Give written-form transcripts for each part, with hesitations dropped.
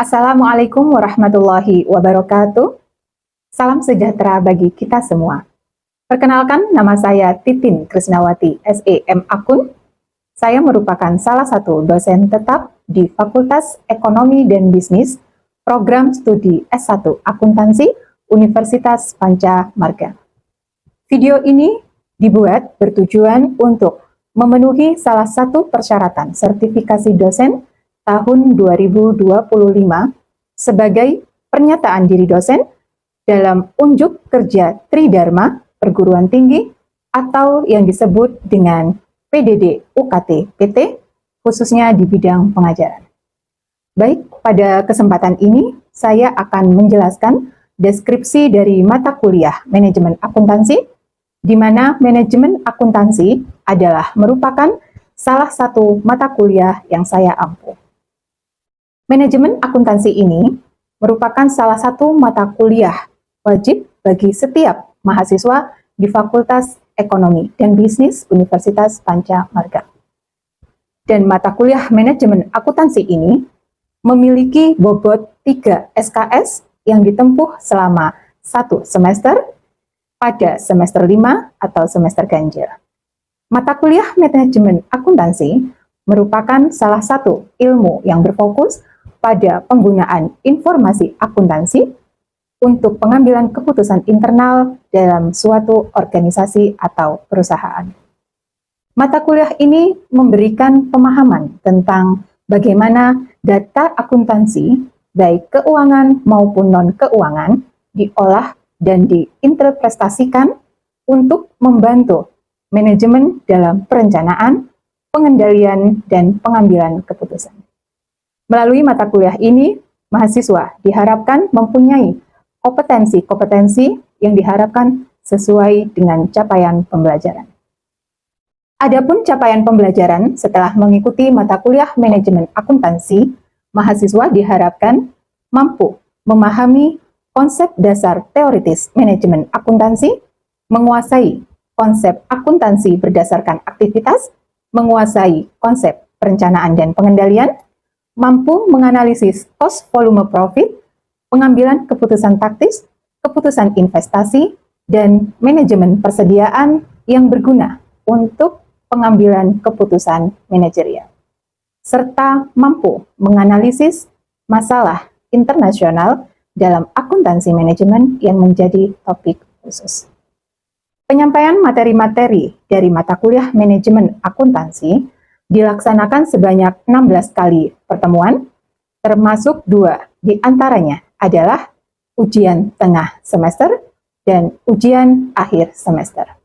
Assalamualaikum warahmatullahi wabarakatuh. Salam sejahtera bagi kita semua. Perkenalkan, nama saya Titin Krisnawati, SEM Akun. Saya merupakan salah satu dosen tetap di Fakultas Ekonomi dan Bisnis, Program Studi S1 Akuntansi, Universitas Panca Marga. Video ini dibuat bertujuan untuk memenuhi salah satu persyaratan sertifikasi dosen tahun 2025 sebagai pernyataan diri dosen dalam unjuk kerja Tridharma Perguruan Tinggi atau yang disebut dengan PDD UKT PT, khususnya di bidang pengajaran. Baik, pada kesempatan ini saya akan menjelaskan deskripsi dari mata kuliah Manajemen Akuntansi, di mana Manajemen Akuntansi adalah merupakan salah satu mata kuliah yang saya ampu. Manajemen akuntansi ini merupakan salah satu mata kuliah wajib bagi setiap mahasiswa di Fakultas Ekonomi dan Bisnis Universitas Panca Marga. Dan mata kuliah manajemen akuntansi ini memiliki bobot 3 SKS yang ditempuh selama 1 semester pada semester 5 atau semester ganjil. Mata kuliah manajemen akuntansi merupakan salah satu ilmu yang berfokus pada penggunaan informasi akuntansi untuk pengambilan keputusan internal dalam suatu organisasi atau perusahaan. Mata kuliah ini memberikan pemahaman tentang bagaimana data akuntansi, baik keuangan maupun non-keuangan, diolah dan diinterpretasikan untuk membantu manajemen dalam perencanaan, pengendalian, dan pengambilan keputusan. Melalui mata kuliah ini, mahasiswa diharapkan mempunyai kompetensi-kompetensi yang diharapkan sesuai dengan capaian pembelajaran. Adapun capaian pembelajaran setelah mengikuti mata kuliah manajemen akuntansi, mahasiswa diharapkan mampu memahami konsep dasar teoritis manajemen akuntansi, menguasai konsep akuntansi berdasarkan aktivitas, menguasai konsep perencanaan dan pengendalian, mampu menganalisis cost volume profit, pengambilan keputusan taktis, keputusan investasi, dan manajemen persediaan yang berguna untuk pengambilan keputusan manajerial, serta mampu menganalisis masalah internasional dalam akuntansi manajemen yang menjadi topik khusus. Penyampaian materi-materi dari mata kuliah manajemen akuntansi dilaksanakan sebanyak 16 kali pertemuan, termasuk 2 di antaranya adalah ujian tengah semester dan ujian akhir semester.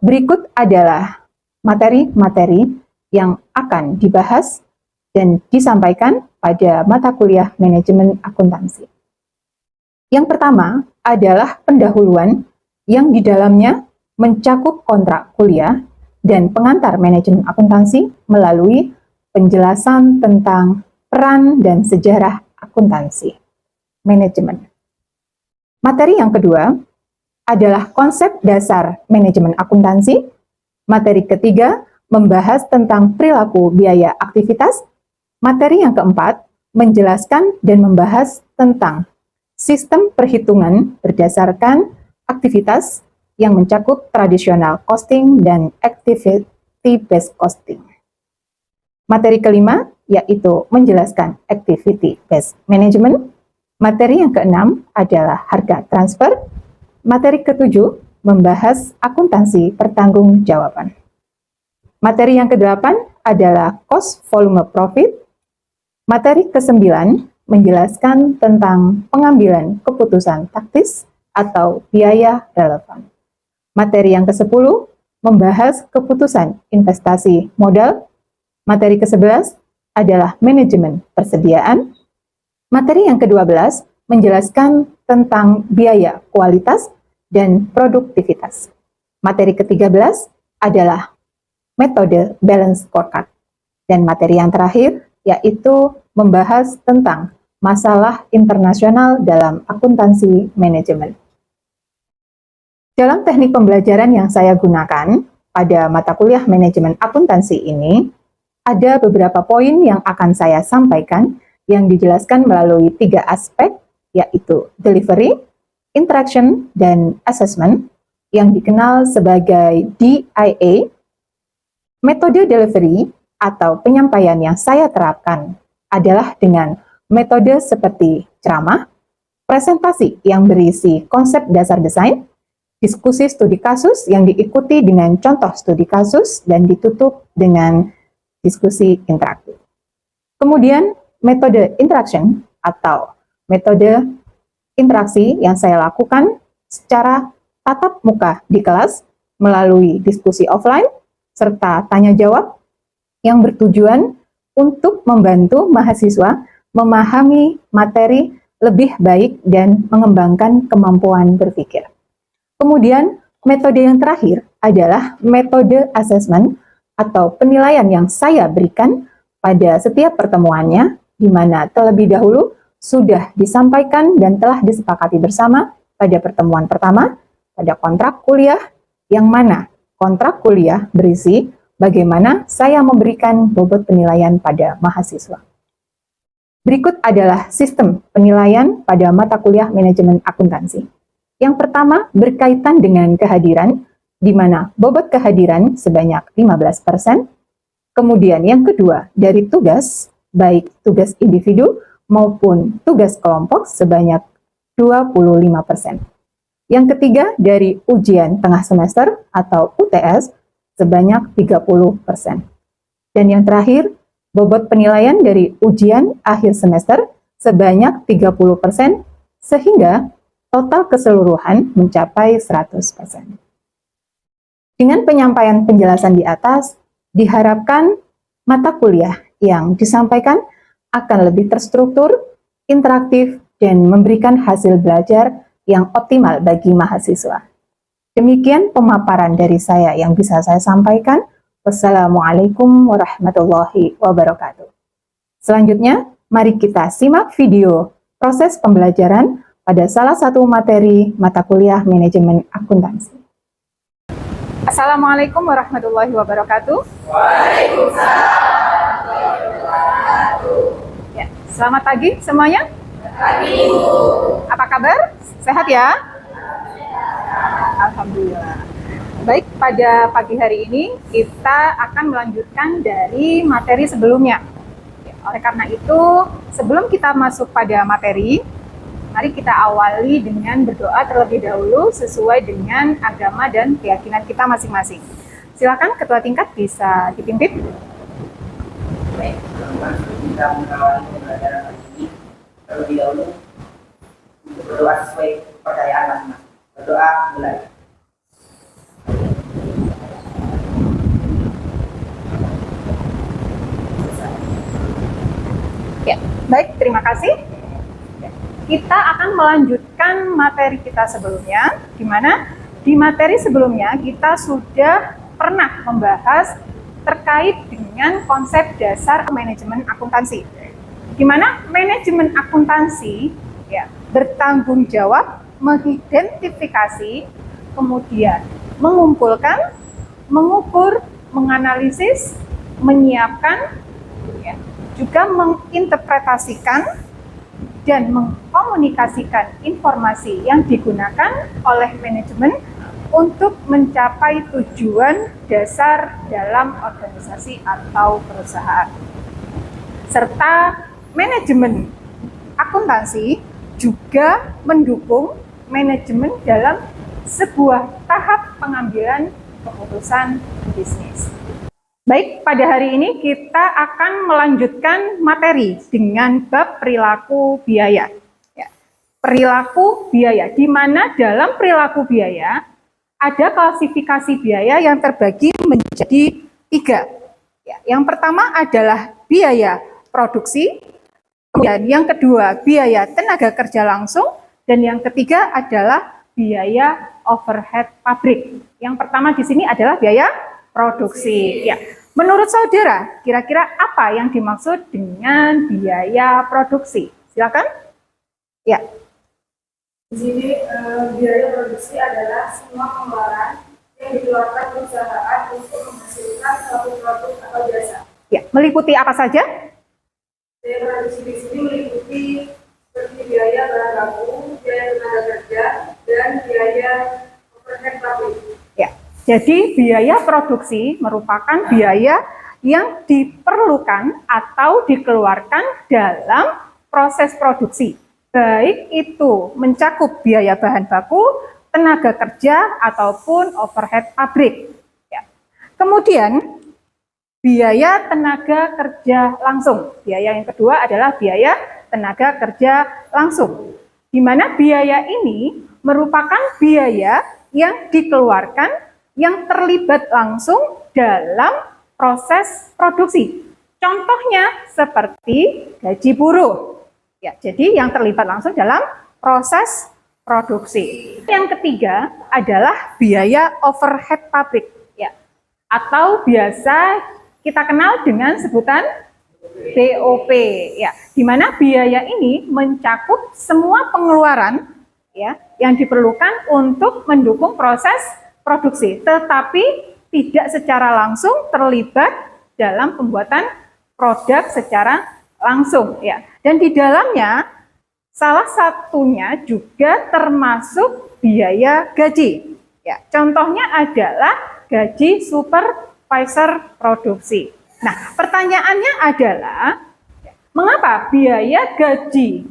Berikut adalah materi-materi yang akan dibahas dan disampaikan pada mata kuliah manajemen akuntansi. Yang pertama adalah pendahuluan yang di dalamnya mencakup kontrak kuliah dan pengantar manajemen akuntansi melalui penjelasan tentang peran dan sejarah akuntansi manajemen. Materi yang kedua adalah konsep dasar manajemen akuntansi. Materi ketiga membahas tentang perilaku biaya aktivitas. Materi yang keempat menjelaskan dan membahas tentang sistem perhitungan berdasarkan aktivitas yang mencakup tradisional costing dan activity-based costing. Materi kelima yaitu menjelaskan activity-based management. Materi yang keenam adalah harga transfer. Materi ketujuh membahas akuntansi pertanggungjawaban. Materi yang kedelapan adalah cost volume profit. Materi kesembilan menjelaskan tentang pengambilan keputusan taktis atau biaya relevan. Materi yang ke-10 membahas keputusan investasi modal. Materi ke-11 adalah manajemen persediaan. Materi yang ke-12 menjelaskan tentang biaya kualitas dan produktivitas. Materi ke-13 adalah metode balance scorecard. Dan materi yang terakhir yaitu membahas tentang masalah internasional dalam akuntansi manajemen. Dalam teknik pembelajaran yang saya gunakan pada mata kuliah manajemen akuntansi ini, ada beberapa poin yang akan saya sampaikan yang dijelaskan melalui 3 aspek, yaitu delivery, interaction, dan assessment, yang dikenal sebagai DIA. Metode delivery atau penyampaian yang saya terapkan adalah dengan metode seperti ceramah, presentasi yang berisi konsep dasar desain, diskusi studi kasus yang diikuti dengan contoh studi kasus dan ditutup dengan diskusi interaktif. Kemudian metode interaction atau metode interaksi yang saya lakukan secara tatap muka di kelas melalui diskusi offline serta tanya jawab yang bertujuan untuk membantu mahasiswa memahami materi lebih baik dan mengembangkan kemampuan berpikir. Kemudian, metode yang terakhir adalah metode assessment atau penilaian yang saya berikan pada setiap pertemuannya, di mana terlebih dahulu sudah disampaikan dan telah disepakati bersama pada pertemuan pertama, pada kontrak kuliah, yang mana kontrak kuliah berisi bagaimana saya memberikan bobot penilaian pada mahasiswa. Berikut adalah sistem penilaian pada mata kuliah manajemen akuntansi. Yang pertama berkaitan dengan kehadiran, di mana bobot kehadiran sebanyak 15%. Kemudian yang kedua dari tugas, baik tugas individu maupun tugas kelompok sebanyak 25%. Yang ketiga dari ujian tengah semester atau UTS sebanyak 30%. Dan yang terakhir, bobot penilaian dari ujian akhir semester sebanyak 30%, sehingga total keseluruhan mencapai 100%. Dengan penyampaian penjelasan di atas, diharapkan mata kuliah yang disampaikan akan lebih terstruktur, interaktif, dan memberikan hasil belajar yang optimal bagi mahasiswa. Demikian pemaparan dari saya yang bisa saya sampaikan. Wassalamualaikum warahmatullahi wabarakatuh. Selanjutnya, mari kita simak video proses pembelajaran pada salah satu materi mata kuliah manajemen akuntansi. Assalamualaikum warahmatullahi wabarakatuh. Waalaikumsalam. Ya, selamat pagi semuanya. Pagi. Apa kabar? Sehat ya? Alhamdulillah. Baik, pada pagi hari ini kita akan melanjutkan dari materi sebelumnya. Oleh karena itu, sebelum kita masuk pada materi, mari kita awali dengan berdoa terlebih dahulu sesuai dengan agama dan keyakinan kita masing-masing. Silakan Ketua Tingkat bisa dipimpin. Baik, kita mengawali pembelajaran hari ini terlebih dahulu untuk berdoa sesuai kepercayaan masing-masing. Berdoa mulai. Ya, baik, terima kasih. Kita akan melanjutkan materi kita sebelumnya, di mana di materi sebelumnya kita sudah pernah membahas terkait dengan konsep dasar manajemen akuntansi. Di mana manajemen akuntansi ya, bertanggung jawab mengidentifikasi, kemudian mengumpulkan, mengukur, menganalisis, menyiapkan, ya, juga menginterpretasikan dan mengkomunikasikan informasi yang digunakan oleh manajemen untuk mencapai tujuan dasar dalam organisasi atau perusahaan. Serta manajemen akuntansi juga mendukung manajemen dalam sebuah tahap pengambilan keputusan bisnis. Baik, pada hari ini kita akan melanjutkan materi dengan bab perilaku biaya. Ya, perilaku biaya, di mana dalam perilaku biaya ada klasifikasi biaya yang terbagi menjadi 3. Ya, yang pertama adalah biaya produksi, kemudian yang kedua biaya tenaga kerja langsung, dan yang ketiga adalah biaya overhead pabrik. Yang pertama di sini adalah biaya produksi. Ya, menurut saudara, kira-kira apa yang dimaksud dengan biaya produksi? Silakan. Ya. Di sini biaya produksi adalah semua pengeluaran yang dikeluarkan perusahaan untuk menghasilkan suatu produk atau jasa. Ya, meliputi apa saja? Biaya produksi di sini meliputi seperti biaya bahan baku, biaya tenaga kerja, dan biaya overhead pabrik. Ya, jadi biaya produksi merupakan biaya yang diperlukan atau dikeluarkan dalam proses produksi. Baik itu mencakup biaya bahan baku, tenaga kerja, ataupun overhead pabrik. Ya. Kemudian, biaya tenaga kerja langsung. Biaya yang kedua adalah biaya tenaga kerja langsung. Di mana biaya ini merupakan biaya yang dikeluarkan yang terlibat langsung dalam proses produksi. Contohnya seperti gaji buruh. Ya, jadi yang terlibat langsung dalam proses produksi. Yang ketiga adalah biaya overhead pabrik, ya, atau biasa kita kenal dengan sebutan BOP, ya, di mana biaya ini mencakup semua pengeluaran, ya, yang diperlukan untuk mendukung proses produksi, tetapi tidak secara langsung terlibat dalam pembuatan produk secara langsung, ya. Dan di dalamnya salah satunya juga termasuk biaya gaji. Ya, contohnya adalah gaji supervisor produksi. Nah, pertanyaannya adalah mengapa biaya gaji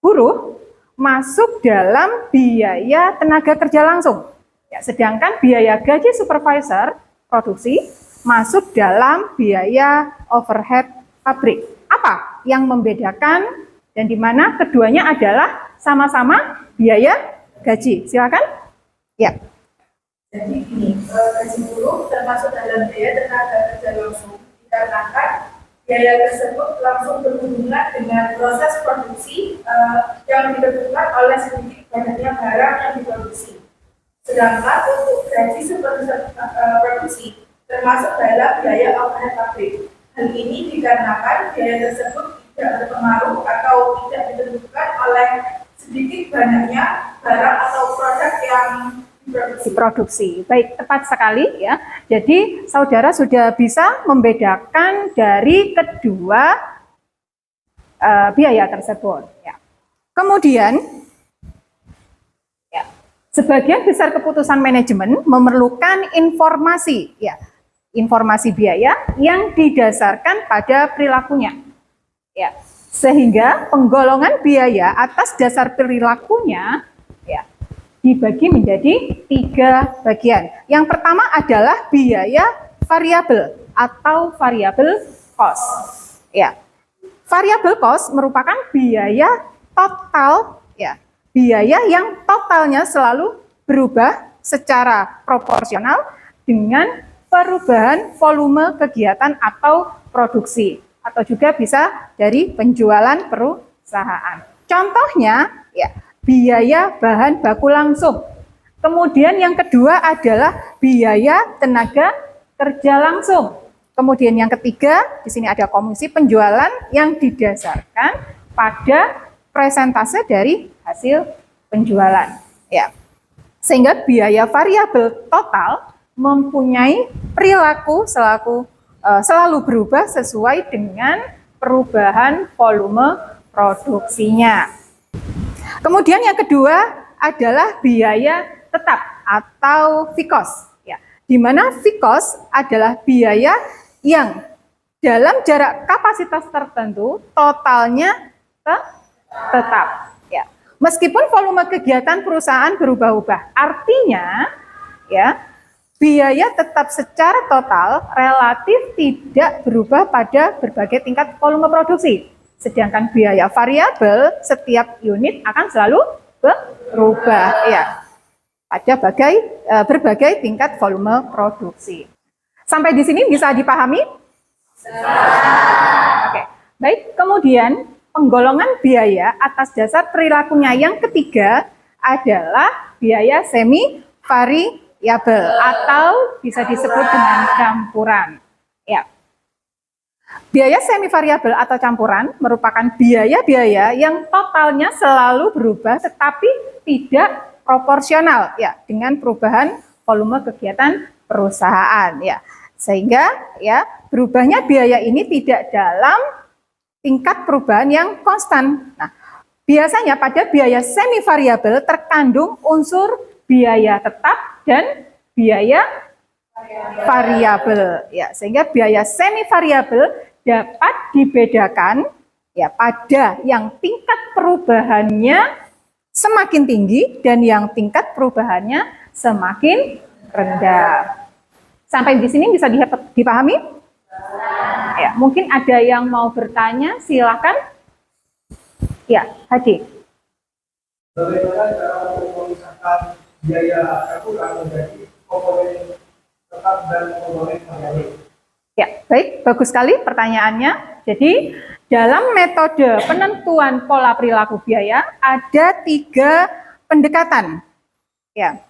buruh masuk dalam biaya tenaga kerja langsung? Ya, sedangkan biaya gaji supervisor produksi masuk dalam biaya overhead pabrik. Apa yang membedakan dan di mana keduanya adalah sama-sama biaya gaji? Silakan. Ya. Jadi ini gaji buruh termasuk dalam biaya tenaga kerja langsung dikarenakan biaya tersebut langsung berhubungan dengan proses produksi yang ditentukan oleh sedikit banyaknya barang yang diproduksi. Sedangkan untuk gaji supervisor produksi termasuk dalam biaya overhead pabrik. Hal ini dikarenakan biaya tersebut tidak berpengaruh atau tidak ditentukan oleh sedikit banyaknya barang atau produk yang diproduksi. Baik, tepat sekali ya. Jadi saudara sudah bisa membedakan dari kedua biaya tersebut. Ya. Kemudian, ya, sebagian besar keputusan manajemen memerlukan informasi, ya, informasi biaya yang didasarkan pada perilakunya. Ya, sehingga penggolongan biaya atas dasar perilakunya, ya, dibagi menjadi 3 bagian. Yang pertama adalah biaya variabel atau variable cost. Ya, variable cost merupakan biaya total, ya, biaya yang totalnya selalu berubah secara proporsional dengan perubahan volume kegiatan atau produksi, atau juga bisa dari penjualan perusahaan. Contohnya, ya, biaya bahan baku langsung. Kemudian yang kedua adalah biaya tenaga kerja langsung. Kemudian yang ketiga, di sini ada komisi penjualan yang didasarkan pada persentase dari hasil penjualan. Ya. Sehingga biaya variabel total mempunyai perilaku selalu berubah sesuai dengan perubahan volume produksinya. Kemudian yang kedua adalah biaya tetap atau fixed cost, ya, di mana fixed cost adalah biaya yang dalam jarak kapasitas tertentu totalnya tetap. Ya. Meskipun volume kegiatan perusahaan berubah-ubah, artinya, ya, biaya tetap secara total relatif tidak berubah pada berbagai tingkat volume produksi. Sedangkan biaya variabel setiap unit akan selalu berubah, ya, pada berbagai tingkat volume produksi. Sampai di sini bisa dipahami? Oke. Baik, kemudian penggolongan biaya atas dasar perilakunya yang ketiga adalah biaya semi variabel atau bisa disebut dengan campuran. Ya. Biaya semi variabel atau campuran merupakan biaya-biaya yang totalnya selalu berubah tetapi tidak proporsional, ya, dengan perubahan volume kegiatan perusahaan, ya. Sehingga, ya, berubahnya biaya ini tidak dalam tingkat perubahan yang konstan. Nah, biasanya pada biaya semi variabel terkandung unsur biaya tetap dan biaya variabel. Ya, sehingga biaya semi variabel dapat dibedakan ya pada yang tingkat perubahannya semakin tinggi dan yang tingkat perubahannya semakin rendah. Sampai di sini bisa dipahami? Ya, mungkin ada yang mau bertanya, silakan. Ya, Hadi. Bagaimana cara memisahkan biaya akuntan menjadi komponen tetap dan komponen variabel? Ya, baik, bagus sekali pertanyaannya. Jadi, dalam metode penentuan pola perilaku biaya ada 3 pendekatan. Ya,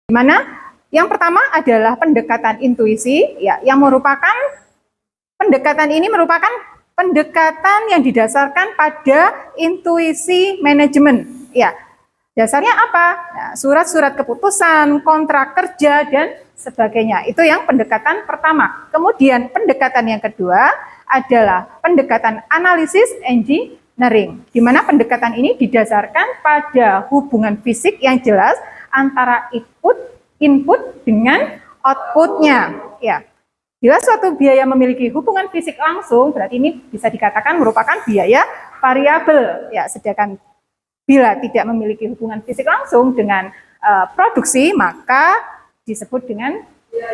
di mana yang pertama adalah pendekatan intuisi, ya, yang merupakan pendekatan ini merupakan pendekatan yang didasarkan pada intuisi manajemen. Ya, dasarnya apa? Nah, surat-surat keputusan, kontrak kerja, dan sebagainya. Itu yang pendekatan pertama. Kemudian pendekatan yang kedua adalah pendekatan analisis engineering, di mana pendekatan ini didasarkan pada hubungan fisik yang jelas antara input dengan outputnya. Ya. Bila suatu biaya memiliki hubungan fisik langsung, berarti ini bisa dikatakan merupakan biaya variabel. Ya, sedangkan bila tidak memiliki hubungan fisik langsung dengan produksi, maka disebut dengan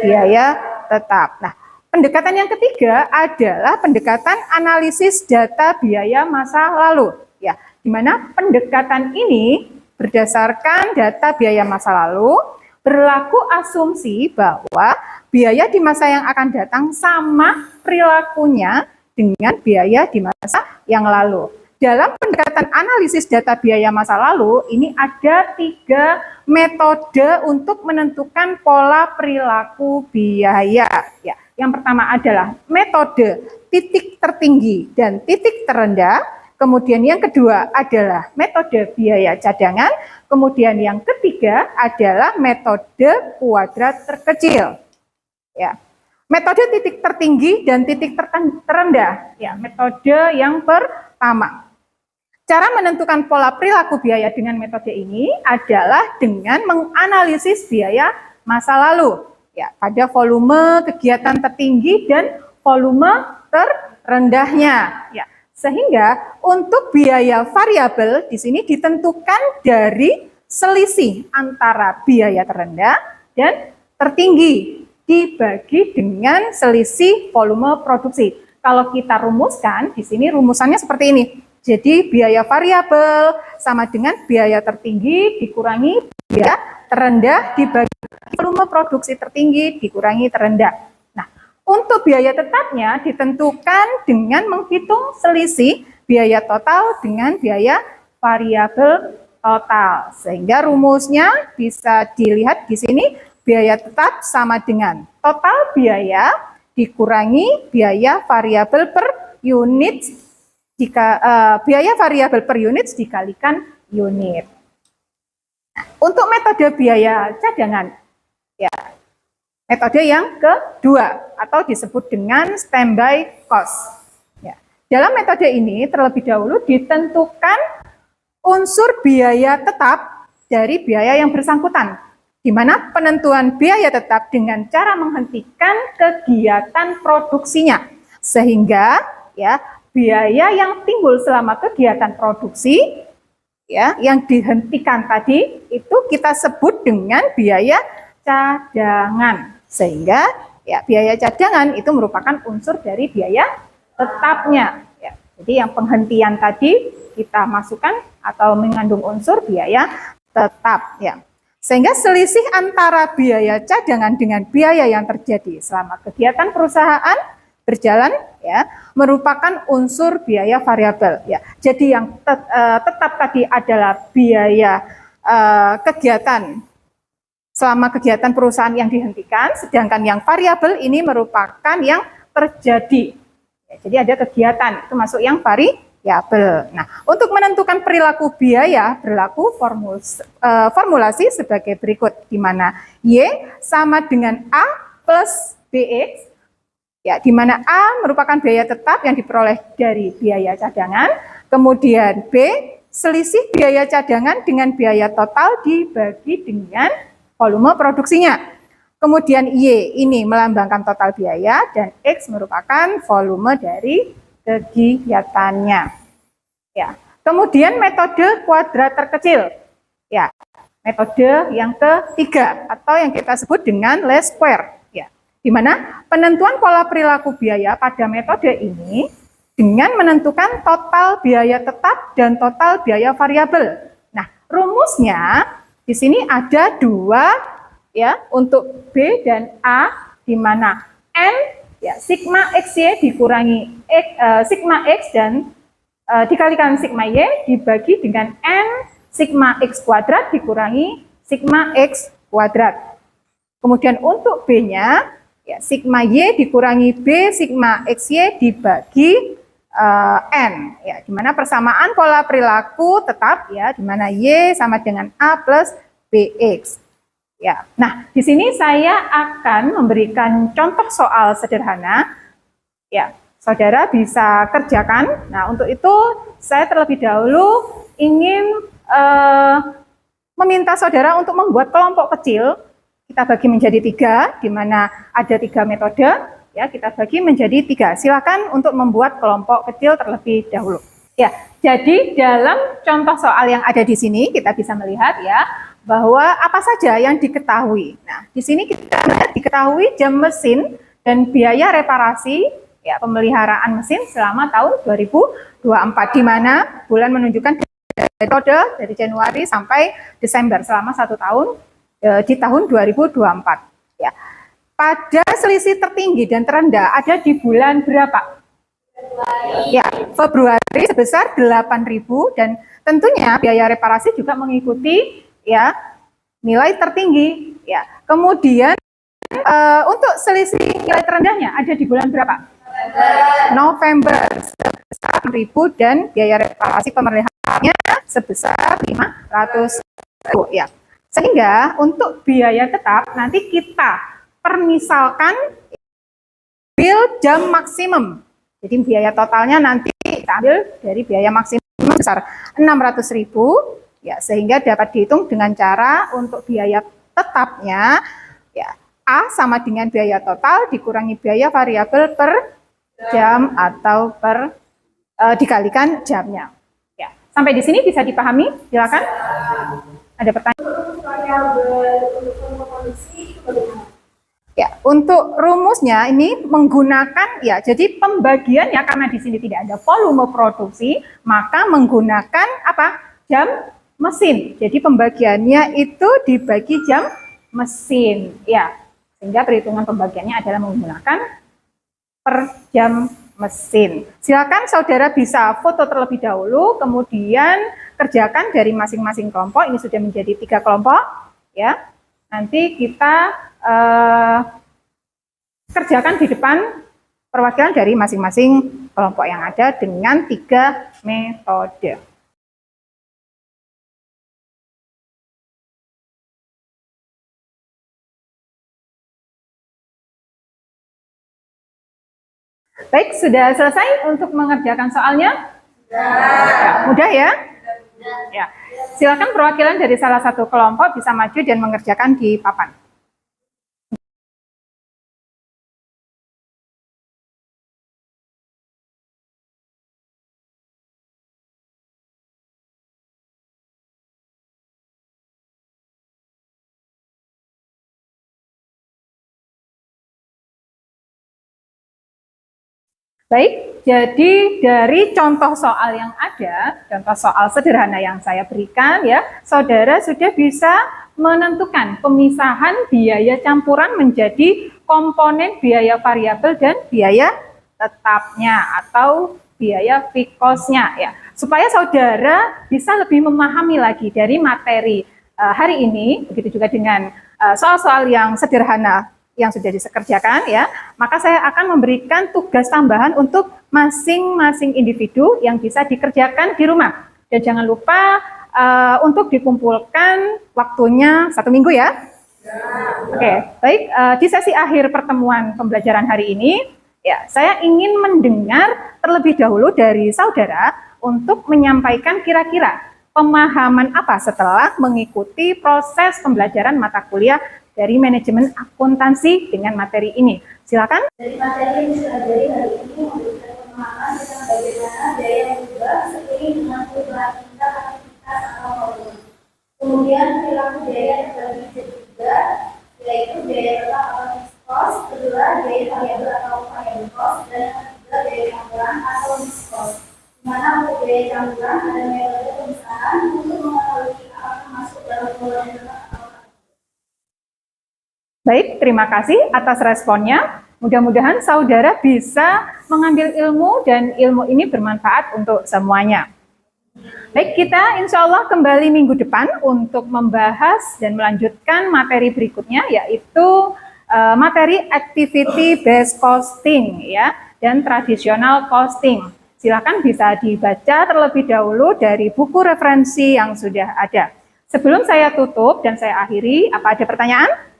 biaya tetap. Nah, pendekatan yang ketiga adalah pendekatan analisis data biaya masa lalu. Ya, di mana pendekatan ini berdasarkan data biaya masa lalu, berlaku asumsi bahwa biaya di masa yang akan datang sama perilakunya dengan biaya di masa yang lalu. Dalam pendekatan analisis data biaya masa lalu, ini ada 3 metode untuk menentukan pola perilaku biaya. Ya, yang pertama adalah metode titik tertinggi dan titik terendah. Kemudian yang kedua adalah metode biaya cadangan. Kemudian yang ketiga adalah metode kuadrat terkecil. Ya. Metode titik tertinggi dan titik terendah. Ya, metode yang pertama. Cara menentukan pola perilaku biaya dengan metode ini adalah dengan menganalisis biaya masa lalu. Ya, pada volume kegiatan tertinggi dan volume terendahnya. Ya. Sehingga untuk biaya variabel di sini ditentukan dari selisih antara biaya terendah dan tertinggi dibagi dengan selisih volume produksi. Kalau kita rumuskan, di sini rumusannya seperti ini. Jadi biaya variabel sama dengan biaya tertinggi dikurangi biaya terendah dibagi volume produksi tertinggi dikurangi terendah. Untuk biaya tetapnya ditentukan dengan menghitung selisih biaya total dengan biaya variabel total. Sehingga rumusnya bisa dilihat di sini, biaya tetap sama dengan total biaya dikurangi biaya variabel per unit biaya variabel per unit dikalikan unit. Untuk metode biaya cadangan, ya. Metode yang kedua atau disebut dengan standby cost. Ya. Dalam metode ini terlebih dahulu ditentukan unsur biaya tetap dari biaya yang bersangkutan, di mana penentuan biaya tetap dengan cara menghentikan kegiatan produksinya, sehingga ya biaya yang timbul selama kegiatan produksi ya yang dihentikan tadi itu kita sebut dengan biaya cadangan. Sehingga ya biaya cadangan itu merupakan unsur dari biaya tetapnya. Ya. Jadi yang penghentian tadi kita masukkan atau mengandung unsur biaya tetap. Ya. Sehingga selisih antara biaya cadangan dengan biaya yang terjadi selama kegiatan perusahaan berjalan ya merupakan unsur biaya variabel. Ya. Jadi yang tetap tadi adalah biaya kegiatan selama kegiatan perusahaan yang dihentikan, sedangkan yang variabel ini merupakan yang terjadi. Ya, jadi ada kegiatan, itu masuk yang variabel. Nah, untuk menentukan perilaku biaya, berlaku formulasi sebagai berikut, di mana Y sama dengan A plus BX, Ya, di mana A merupakan biaya tetap yang diperoleh dari biaya cadangan, kemudian B selisih biaya cadangan dengan biaya total dibagi dengan volume produksinya. Kemudian Y ini melambangkan total biaya dan X merupakan volume dari kegiatannya. Ya. Kemudian metode kuadrat terkecil. Ya, metode yang ketiga atau yang kita sebut dengan least square. Ya, di mana penentuan pola perilaku biaya pada metode ini dengan menentukan total biaya tetap dan total biaya variabel. Nah, rumusnya di sini ada dua ya untuk B dan A, di mana N ya sigma XY dikurangi sigma X dan dikalikan sigma Y dibagi dengan N sigma X kuadrat dikurangi sigma X kuadrat. Kemudian untuk B-nya ya sigma Y dikurangi B sigma XY dibagi N ya, di mana persamaan pola perilaku tetap ya, di mana Y sama dengan A plus BX. Ya, nah di sini saya akan memberikan contoh soal sederhana. Ya, saudara bisa kerjakan. Nah, untuk itu saya terlebih dahulu ingin meminta saudara untuk membuat kelompok kecil. Kita bagi menjadi 3, di mana ada 3 metode. Ya, kita bagi menjadi 3. Silakan untuk membuat kelompok kecil terlebih dahulu. Ya, jadi dalam contoh soal yang ada di sini kita bisa melihat ya bahwa apa saja yang diketahui. Nah, di sini kita melihat diketahui jam mesin dan biaya reparasi ya pemeliharaan mesin selama tahun 2024, di mana bulan menunjukkan metode dari Januari sampai Desember selama 1 tahun di tahun 2024. Ya. Pada selisih tertinggi dan terendah ada di bulan berapa? Ya, Februari sebesar 8.000 dan tentunya biaya reparasi juga mengikuti ya nilai tertinggi ya. Kemudian untuk selisih nilai terendahnya ada di bulan berapa? November sebesar 6.000 dan biaya reparasi pemeliharaannya sebesar 500.000 ya. Sehingga untuk biaya tetap nanti kita permisalkan ambil jam maksimum. Jadi biaya totalnya nanti kita ambil dari biaya maksimum besar 600.000 ya, sehingga dapat dihitung dengan cara untuk biaya tetapnya ya A sama dengan biaya total dikurangi biaya variabel per jam atau per dikalikan jamnya. Ya, sampai di sini bisa dipahami? Silakan. Ada pertanyaan? Ya, untuk rumusnya ini menggunakan ya, jadi pembagiannya karena di sini tidak ada volume produksi, maka menggunakan apa? Jam mesin. Jadi pembagiannya itu dibagi jam mesin, ya. Sehingga perhitungan pembagiannya adalah menggunakan per jam mesin. Silakan saudara bisa foto terlebih dahulu, kemudian kerjakan dari masing-masing kelompok. Ini sudah menjadi 3 kelompok, ya. Nanti kita kerjakan di depan perwakilan dari masing-masing kelompok yang ada dengan 3 metode. Baik, sudah selesai untuk mengerjakan soalnya? Ya, mudah ya? Ya. Silakan perwakilan dari salah satu kelompok bisa maju dan mengerjakan di papan. Baik, jadi dari contoh soal yang ada, contoh soal sederhana yang saya berikan ya, saudara sudah bisa menentukan pemisahan biaya campuran menjadi komponen biaya variabel dan biaya tetapnya atau biaya fixed cost-nya ya. Supaya saudara bisa lebih memahami lagi dari materi hari ini, begitu juga dengan soal-soal yang sederhana yang sudah dikerjakan ya, maka saya akan memberikan tugas tambahan untuk masing-masing individu yang bisa dikerjakan di rumah. Dan jangan lupa untuk dikumpulkan waktunya 1 minggu ya. Oke, baik. Di sesi akhir pertemuan pembelajaran hari ini, Ya, saya ingin mendengar terlebih dahulu dari saudara untuk menyampaikan kira-kira pemahaman apa setelah mengikuti proses pembelajaran mata kuliah dari manajemen akuntansi dengan materi ini. Silakan. Dari materi yang dipelajari hari ini memberikan pemahaman tentang bagaimana biaya yang berubah seiring dengan perubahan tingkat aktivitas atau volume. Kemudian perilaku biaya yang terbagi jadi tiga, yaitu biaya tetap atau fixed cost, kedua biaya variabel atau variable cost, dan yang ketiga biaya campuran atau mixed cost. Di mana untuk biaya campuran ada metode pemisahan untuk mengetahui apakah masuk dalam golongan tetap atau tidak. Baik, terima kasih atas responnya. Mudah-mudahan saudara bisa mengambil ilmu dan ilmu ini bermanfaat untuk semuanya. Baik, kita insya Allah kembali minggu depan untuk membahas dan melanjutkan materi berikutnya, yaitu materi activity based costing ya dan traditional costing. Silakan bisa dibaca terlebih dahulu dari buku referensi yang sudah ada. Sebelum saya tutup dan saya akhiri, apa ada pertanyaan?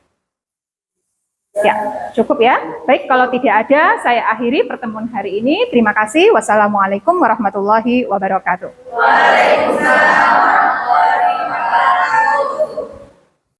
Ya, cukup ya. Baik, kalau tidak ada, saya akhiri pertemuan hari ini. Terima kasih. Wassalamualaikum warahmatullahi wabarakatuh. Waalaikumsalam.